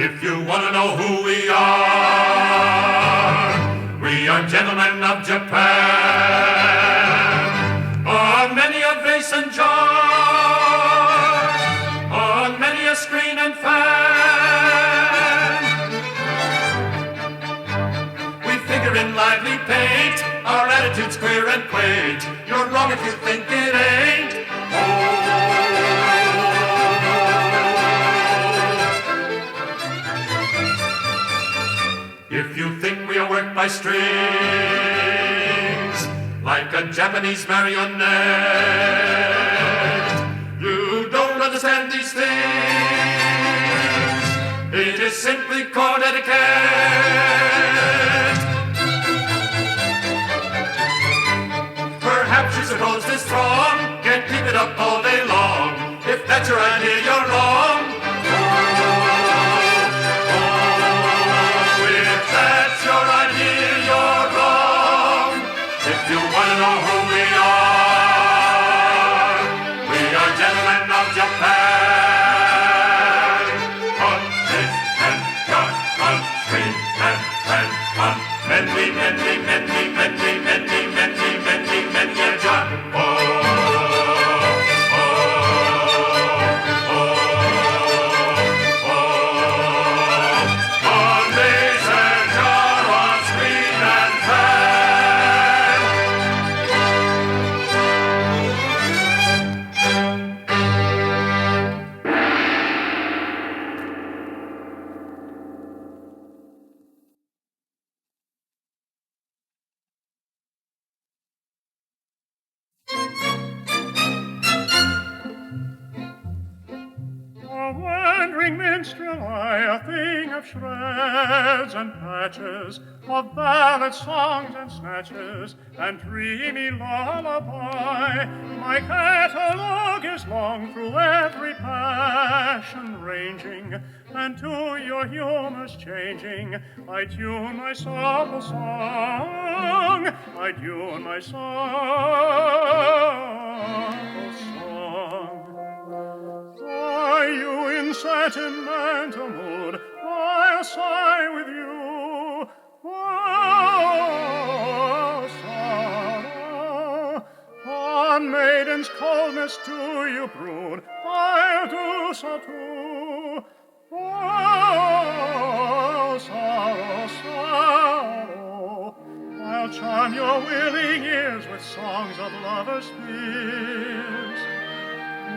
If you want to know who we are gentlemen of Japan. On many a vase and jar, on many a screen and fan, we figure in lively paint, our attitude's queer and quaint. You're wrong if you think it ain't. If you think we are worked by strings, like a Japanese marionette, you don't understand these things. It is simply chord etiquette. Perhaps you suppose this throng can't keep it up all day long. If that's your idea, you're wrong. You want to know who we are gentlemen of Japan. On this and God, on screen and on many, many, many, many, many, many, many, many a job. Wand'ring Minstel I, a thing of shreds and patches, of ballads, songs, and snatches, and dreamy lullaby. My catalogue is long through every passion ranging, and to your humors changing, I tune my supple song, I tune my supple song. Are you in sentimental mood? I'll sigh with you. Oh, sorrow, on maiden's coldness do you brood? I'll do so too. Oh, sorrow, sorrow, I'll charm your willing ears with songs of lovers' fears,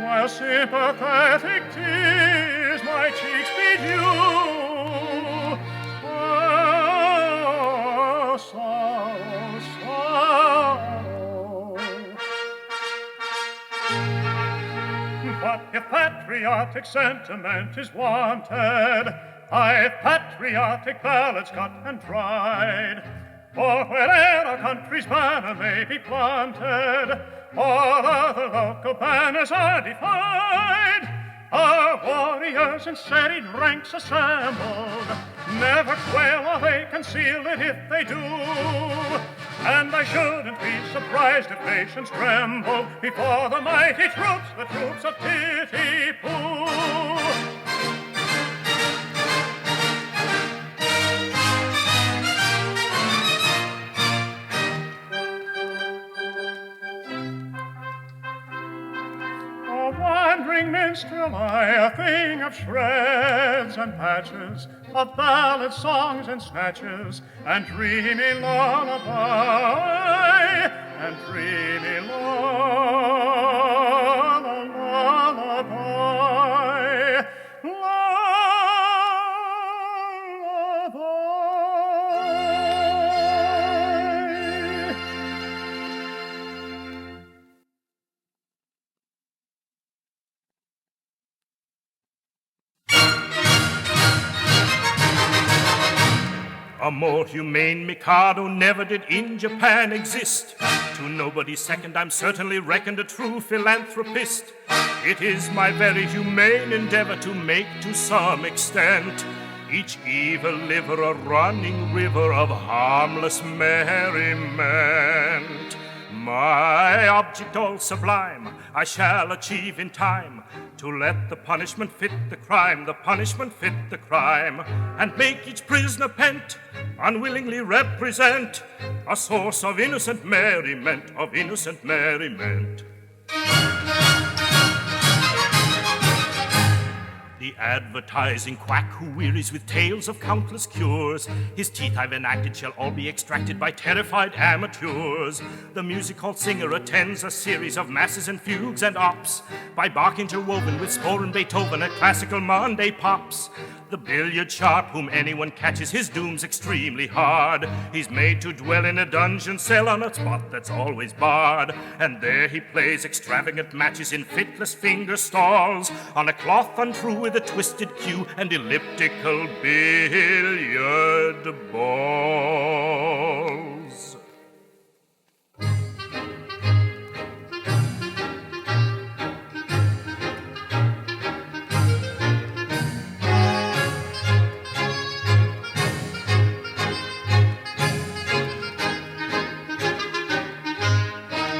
while sympathetic tears my cheeks bedew. Oh, sorrow, sorrow. But if patriotic sentiment is wanted, I've patriotic ballads cut and dried. For where'er a country's banner may be planted, all other local banners are defied. Our warriors in serried ranks assembled never quail or they conceal it if they do. And I shouldn't be surprised if nations tremble before the mighty troops, the troops of Titipu. Wand'ring Minstel I, a thing of shreds and patches, of ballads, songs, and snatches, and dreamy lullaby, and dreamy lullaby, A more humane Mikado never did in Japan exist. To nobody's second, I'm certainly reckoned a true philanthropist. It is my very humane endeavor to make, to some extent, each evil liver a running river of harmless merriment. My object all sublime I shall achieve in time, to let the punishment fit the crime, the punishment fit the crime, and make each prisoner pent, unwillingly represent a source of innocent merriment, of innocent merriment. The advertising quack who wearies with tales of countless cures, his teeth I've enacted shall all be extracted by terrified amateurs. The music hall singer attends a series of masses and fugues and ops, by Bach interwoven with Spohr and Beethoven at classical Monday pops. The billiard sharp whom anyone catches, his doom's extremely hard. He's made to dwell in a dungeon cell on a spot that's always barred, and there he plays extravagant matches in fitless finger stalls, on a cloth untrue with a twisted cue and elliptical billiard balls.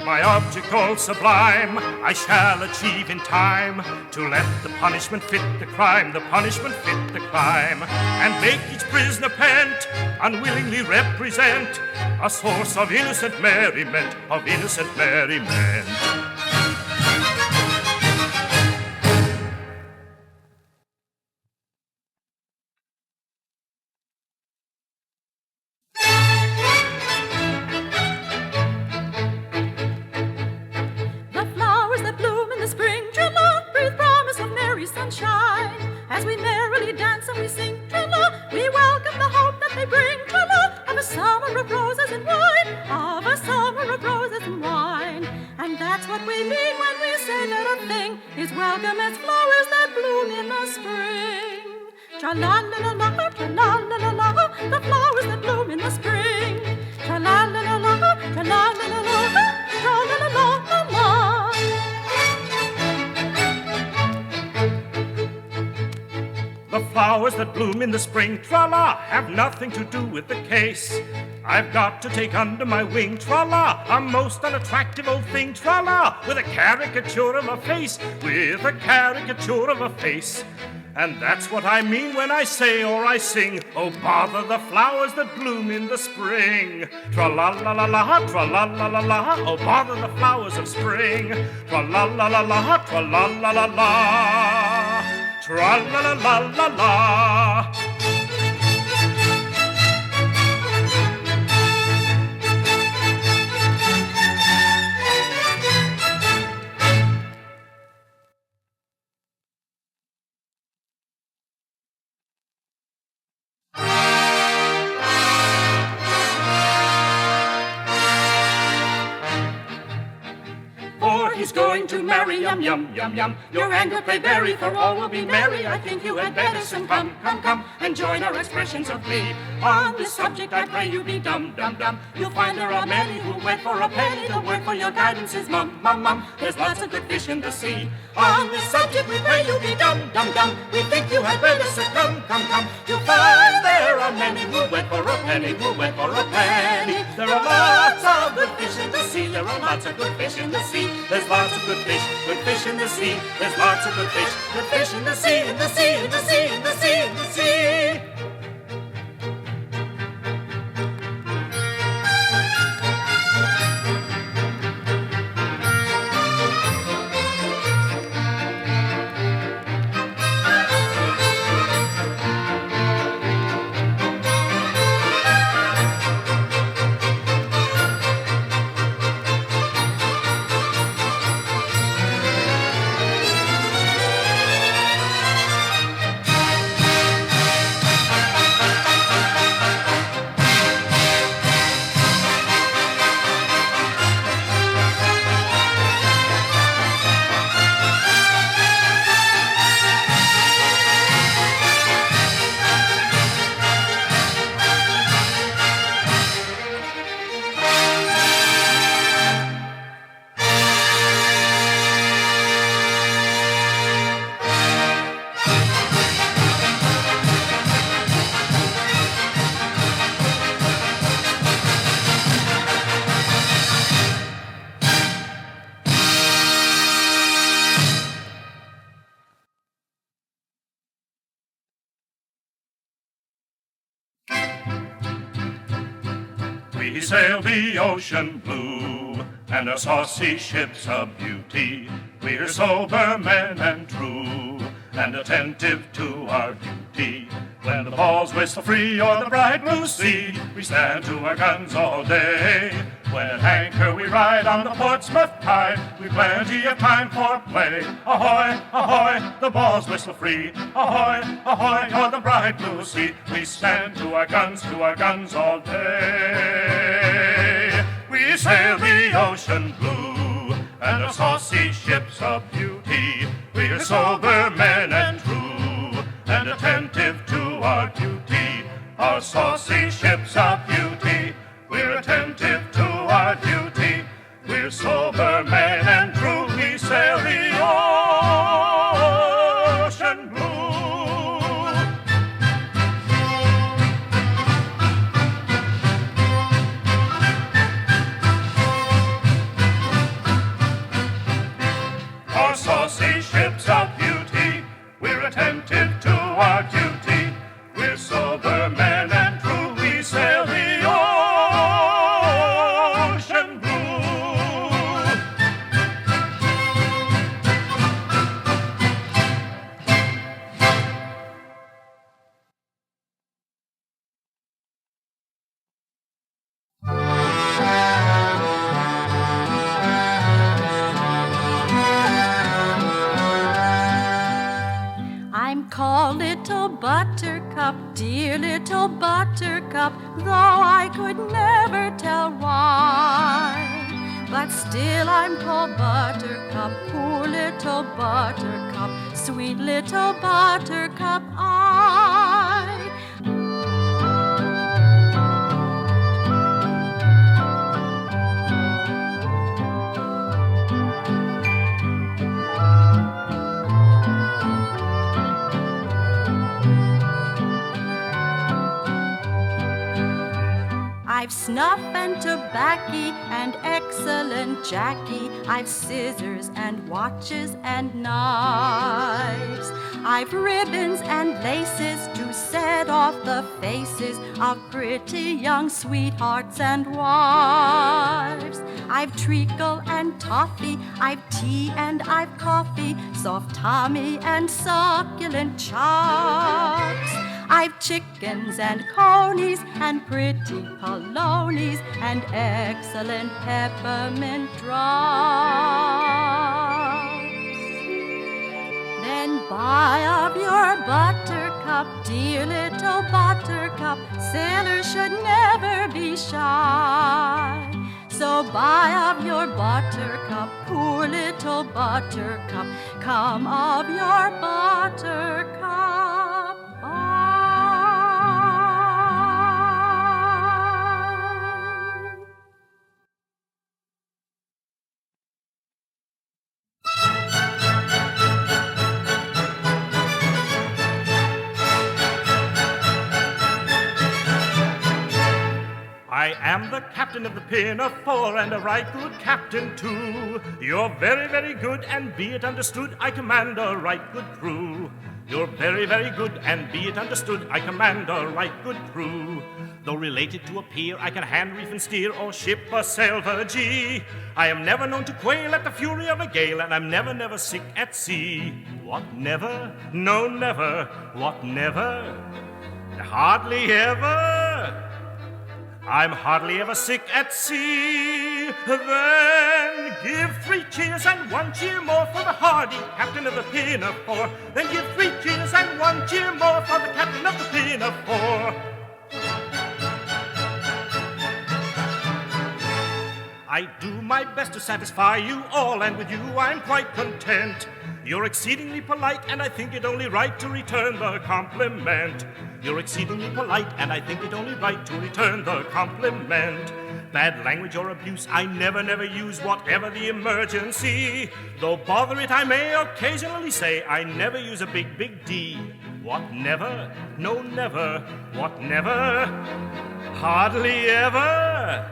My object all sublime I shall achieve in time, to let the punishment fit the crime, the punishment fit the crime, and make each prisoner pent, unwillingly represent a source of innocent merriment, of innocent merriment. As we merrily dance and we sing, tra-la, we welcome the hope that they bring, tra-la, of a summer of roses and wine, of a summer of roses and wine. And that's what we mean when we say that a thing is welcome as flowers that bloom in the spring. Tra-la-la-la-la, tra-la-la-la-la, the flowers that bloom in the spring. Tra-la-la-la-la, tra-la-la-la-la, tra-la-la-la-la-la. The flowers that bloom in the spring, tra-la, have nothing to do with the case. I've got to take under my wing, tra-la, a most unattractive old thing, tra-la, with a caricature of a face, with a caricature of a face. And that's what I mean when I say or I sing, oh bother the flowers that bloom in the spring. Tra-la-la-la-la, tra-la-la-la-la, oh bother the flowers of spring. Tra-la-la-la-la, tra-la-la-la-la. Tra-la-la-la-la-la. He's going to marry, yum, yum, yum, yum. Your anger play berry, for all will be merry. I think you had better soon come, come, come, and join our expressions of glee. On this subject I pray you be dumb, dumb, dumb. You'll find there are many who went for a penny. The word for your guidance is mum, mum, mum. There's lots of good fish in the sea. On this subject we pray you be dumb, dumb, dumb. We think you had better succumb, come, come. You'll find there are many who went for a penny, who went for a penny. There are lots of good fish in the sea. There are lots of good fish in the sea. There's lots of good fish in the sea. There's lots of good fish in the sea, in the sea, in the sea, in the sea, in the sea. We sail the ocean blue, and our saucy ship's a beauty. We're sober men and true, and attentive to our duty. When the balls whistle free o'er the bright blue sea, we stand to our guns all day. When at anchor we ride on the Portsmouth tide, we've plenty of time for play. Ahoy, ahoy, the balls whistle free. Ahoy, ahoy, o'er the bright blue sea, we stand to our guns all day. We sail the ocean blue, and our saucy ship's a beauty. We're sober men and true, and attentive to our duty. Our saucy ship's a beauty. We're attentive to our duty. We're sober men and true. We sail the ocean blue. Our saucy ship's a beauty. We're attentive to our duty. We're sober men and true. We sail the ocean blue. I'm called Little Buttercup, dear Little Buttercup, though I could never tell why. But still I'm called Buttercup, poor Little Buttercup, sweet Little Buttercup I. I've snuff and tobacco and excellent Jackie. I've scissors and watches and knives. I've ribbons and laces to set off the faces of pretty young sweethearts and wives. I've treacle and toffee, I've tea and I've coffee, soft Tommy and succulent chops. I've chickens and conies and pretty polonies and excellent peppermint drops. Then buy of your Buttercup, dear Little Buttercup, sailors should never be shy. So buy of your Buttercup, poor Little Buttercup, come of your Buttercup. I am the captain of the Pinafore, and a right good captain too. You're very, very good, and be it understood, I command a right good crew. You're very, very good, and be it understood, I command a right good crew. Though related to a peer, I can hand reef and steer, or ship a salvagee. I am never known to quail at the fury of a gale, and I'm never, never sick at sea. What, never? No, never. What, never? Hardly ever. I'm hardly ever sick at sea. Then give 3 cheers and 1 cheer more for the hardy captain of the Pinafore. Then give 3 cheers and 1 cheer more for the captain of the Pinafore. I do my best to satisfy you all, and with you I'm quite content. You're exceedingly polite, and I think it only right to return the compliment. You're exceedingly polite, and I think it only right to return the compliment. Bad language or abuse I never, never use, whatever the emergency. Though bother it I may occasionally say, I never use a big, big D. What, never? No, never. What, never? Hardly ever.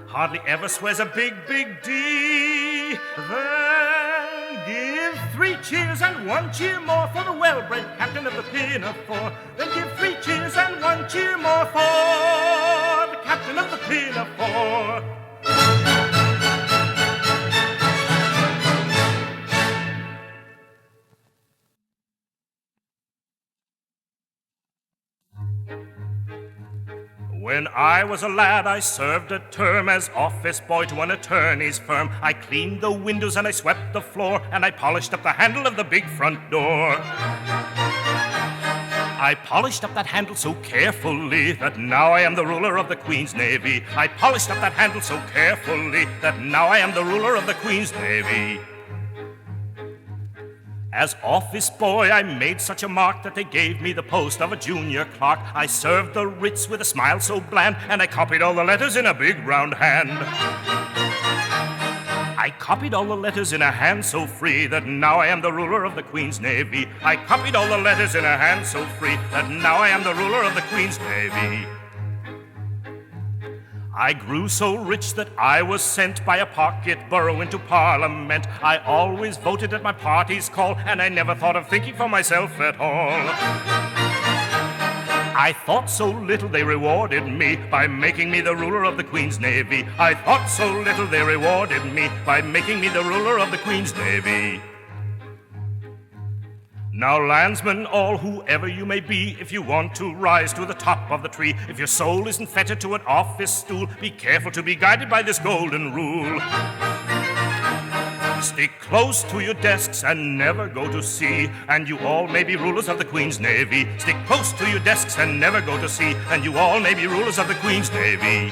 Hardly ever swears a big, big D. Then give 3 cheers and 1 cheer more for the well-bred captain of the Pinafore. Then give 3 cheers and 1 cheer more for the captain of the Pinafore. Wherefore? When I was a lad, I served a term as office boy to an attorney's firm. I cleaned the windows and I swept the floor, and I polished up the handle of the big front door. I polished up that handle so carefully that now I am the ruler of the Queen's Navy. I polished up that handle so carefully that now I am the ruler of the Queen's Navy. As office boy, I made such a mark that they gave me the post of a junior clerk. I served the writs with a smile so bland, and I copied all the letters in a big round hand. I copied all the letters in a hand so free that now I am the ruler of the Queen's Navy. I copied all the letters in a hand so free that now I am the ruler of the Queen's Navy. I grew so rich that I was sent by a pocket borough into Parliament. I always voted at my party's call, and I never thought of thinking for myself at all. I thought so little they rewarded me by making me the ruler of the Queen's Navy. I thought so little they rewarded me by making me the ruler of the Queen's Navy. Now, landsmen, all, whoever you may be, if you want to rise to the top of the tree, if your soul isn't fettered to an office stool, be careful to be guided by this golden rule. Stick close to your desks and never go to sea, and you all may be rulers of the Queen's Navy. Stick close to your desks and never go to sea, and you all may be rulers of the Queen's Navy.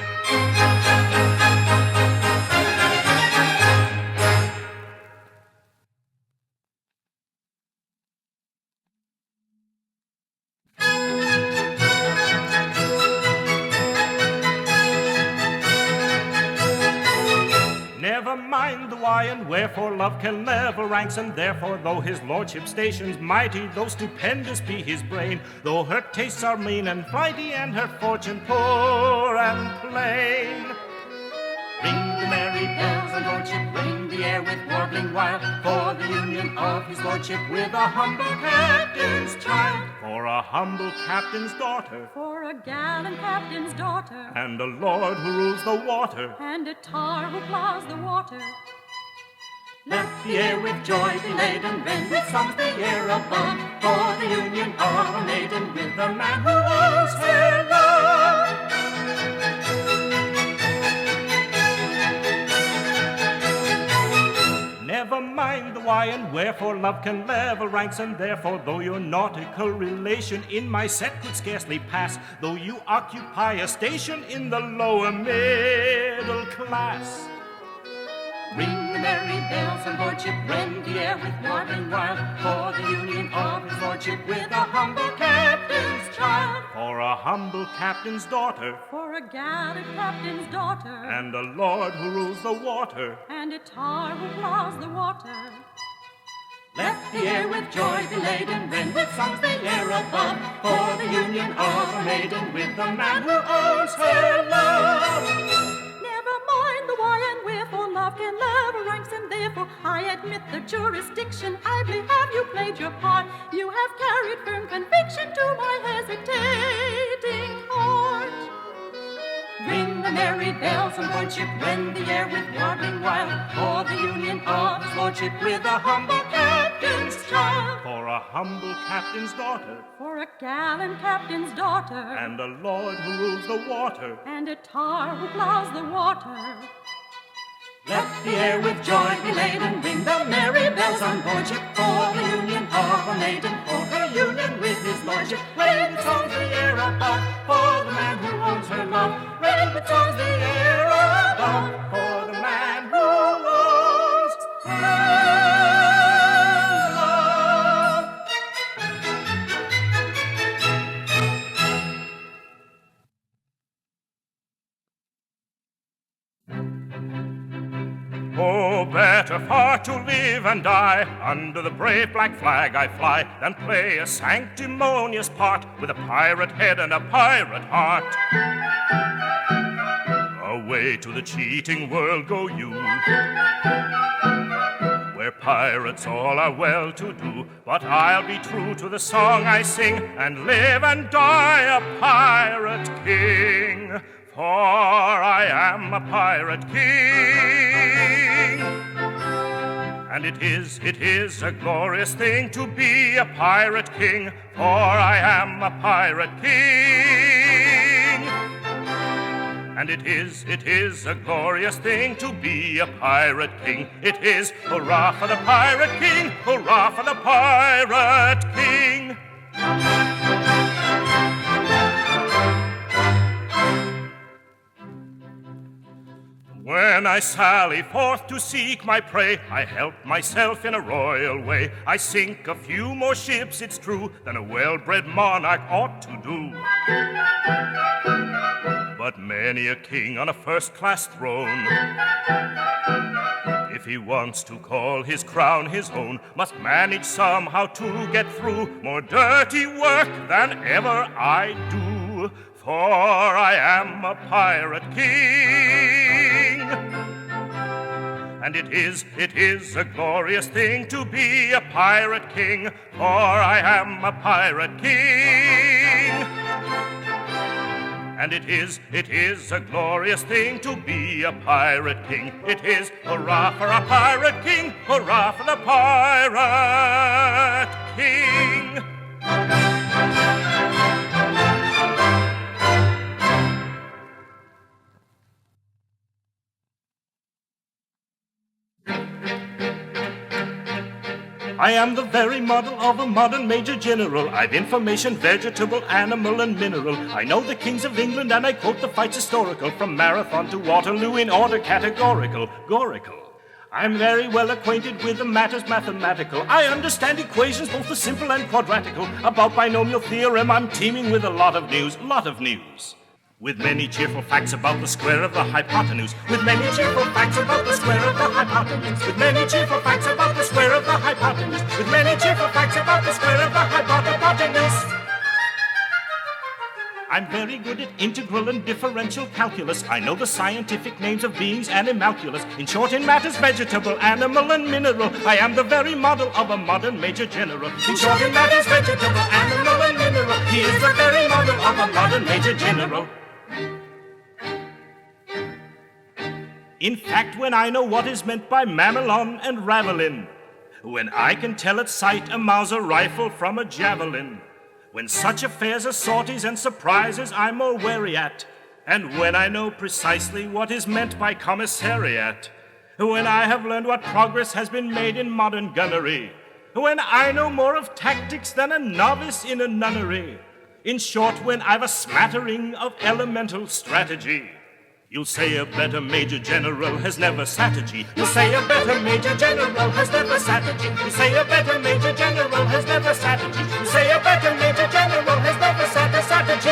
Never mind the why and wherefore, love can level ranks, and therefore, though his lordship station's mighty, though stupendous be his brain, though her tastes are mean and flighty, and her fortune poor and plain. Ring the merry bells and lordship, ring the air with warbling wild, for the union of his lordship with a humble captain's child. For a humble captain's daughter, For a gallant captain's daughter, and a lord who rules the water. and a tar who plows the water. Let the air with joy be laden, rend with songs the air above, for the union of a maiden with a man who owes her love. Never mind the why and wherefore, love can level ranks, and therefore, though your nautical relation in my set could scarcely pass, though you occupy a station in the lower middle class. Ring the merry bells and lordship, rend the air with warbling wild, for the union of his lordship with a humble captain's child. For a humble captain's daughter, For a gallant captain's daughter, and a lord who rules the water. and a tar who plows the water. Let the air with joy be laden, rend with songs the air above, for the union of a maiden with a man who owes her love. Never mind the why and wherefore, love can level ranks, and therefore I admit the jurisdiction. Idly have you played your part. You have carried firm conviction to my hesitating heart. Ring the merry bells and lordship, rend the air with warbling wild, for the union of his lordship with a humble captain's child. For a humble captain's daughter, For a gallant captain's daughter, and a lord who rules the water. and a tar who plows the water. Let the air with joy be laden, ring the merry bells on board ship, for the union of a maiden, for her union with his lordship. Ring the songs the air above, for the man who owns her love. Ring the songs the air above, for the man who owns her love. Oh, better far to live and die under the brave black flag I fly than play a sanctimonious part with a pirate head and a pirate heart. Away to the cheating world go you, where pirates all are well to do, but I'll be true to the song I sing and live and die a pirate king. for I am a pirate king. And it is a glorious thing to be a pirate king, for I am a pirate king. And it is a glorious thing to be a pirate king. It is, hurrah for the pirate king, hurrah for the pirate king. When I sally forth to seek my prey, I help myself in a royal way. I sink a few more ships, it's true, than a well-bred monarch ought to do. But many a king on a first-class throne, if he wants to call his crown his own, must manage somehow to get through more dirty work than ever I do. For I am a pirate king. And it is a glorious thing to be a pirate king, for I am a pirate king. And it is a glorious thing to be a pirate king. It is, hurrah for a pirate king, hurrah for the pirate king. I am the very model of a modern major general. I've information, vegetable, animal, and mineral. I know the kings of England, and I quote the fights historical, from Marathon to Waterloo in order categorical. Gorical. I'm very well acquainted with the matters mathematical. I understand equations, both the simple and quadratical. About binomial theorem, I'm teeming with a lot of news. With many cheerful facts about the square of the hypotenuse. With many cheerful facts about the square of the hypotenuse. With many cheerful facts about the square of the hypotenuse. With many cheerful facts about the square of the hypotenuse. I'm very good at integral and differential calculus. I know the scientific names of beings and animalculous. In short, in matters vegetable, animal, and mineral, I am the very model of a modern major general. In short, in matters vegetable, animal, and mineral, he is the very model of a modern major general. In fact, when I know what is meant by mamelon and ravelin, when I can tell at sight a Mauser rifle from a javelin, when such affairs as sorties and surprises I'm more wary at, and when I know precisely what is meant by commissariat, when I have learned what progress has been made in modern gunnery, when I know more of tactics than a novice in a nunnery, in short, when I've a smattering of elemental strategy, you'll say a better major general has never sat a G. You'll say a better major general has never sat a G. You say a better major general has never sat a G. You say a better major general has never sat a G.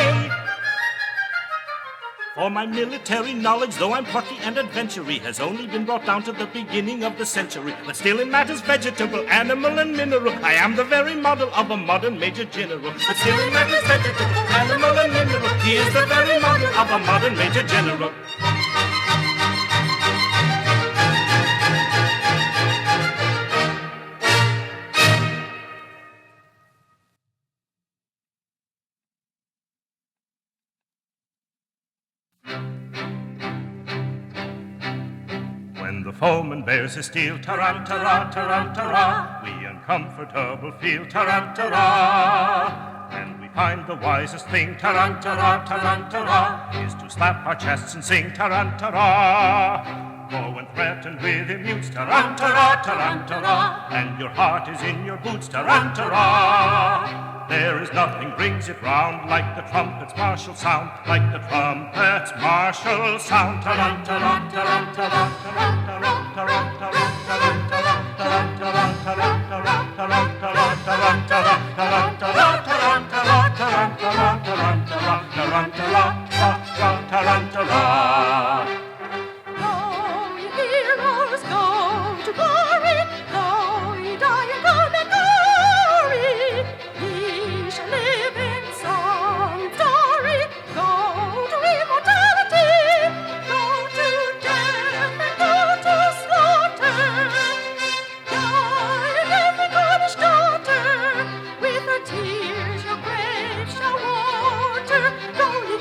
For my military knowledge, though I'm plucky and adventurous, has only been brought down to the beginning of the century. But still in matters vegetable, animal, and mineral, I am the very model of a modern major general. But still in matters vegetable, animal, and mineral, he is the very model of a modern major general. When the foeman bears his steel, tarantara, tarantara, we uncomfortable feel, tarantara. And we find the wisest thing, tarantara, tarantara, is to slap our chests and sing, tarantara. For when threatened with immutes, tarantara, tarantara, and your heart is in your boots, tarantara, there is nothing brings it round like the trumpet's martial sound, like the trumpet's martial sound. Tarantara, tarantara, tarantara, tarantara, tarantara, tarantara, tarantara, tarantara, tarantara, tarantara, tarantara, tarantara, tarantara, tarantara, tarantara. Go, ye heroes, go to glory. Go, ye die and go to glory. Ye shall live in song and story. Go to immortality. Go to death and go to slaughter. Die in every Cornish daughter. With her tears your grave shall water. Go, ye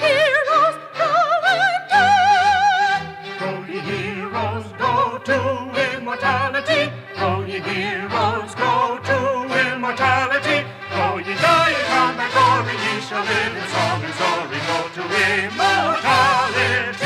shall live in song and story, go to immortality.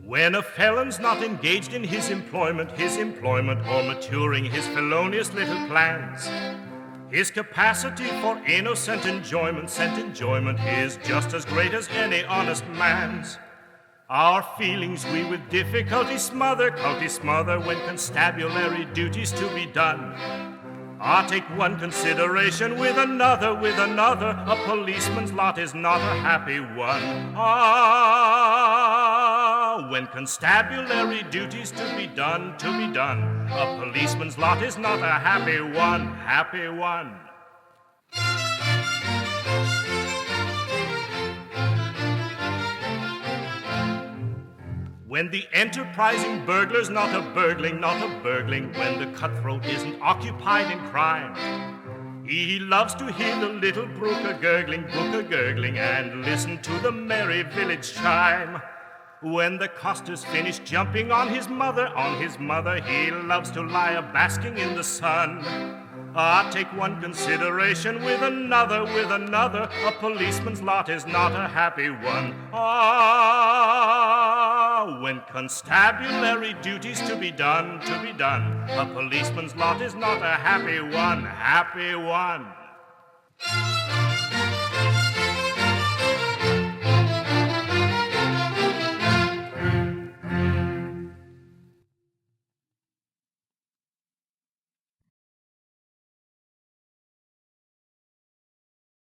When a felon's not engaged in his employment, or maturing his felonious little plans, his capacity for innocent enjoyment, is just as great as any honest man's. Our feelings we with difficulty smother, when constabulary duties to be done. Take one consideration with another, a policeman's lot is not a happy one. When constabulary duties to be done, a policeman's lot is not a happy one. When the enterprising burglar's not a burgling, when the cutthroat isn't occupied in crime, he loves to hear the little brook a gurgling, and listen to the merry village chime. When the coster's finished jumping on his mother, he loves to lie a-basking in the sun. Take one consideration with another, a policeman's lot is not a happy one. When constabulary duties to be done, a policeman's lot is not a happy one.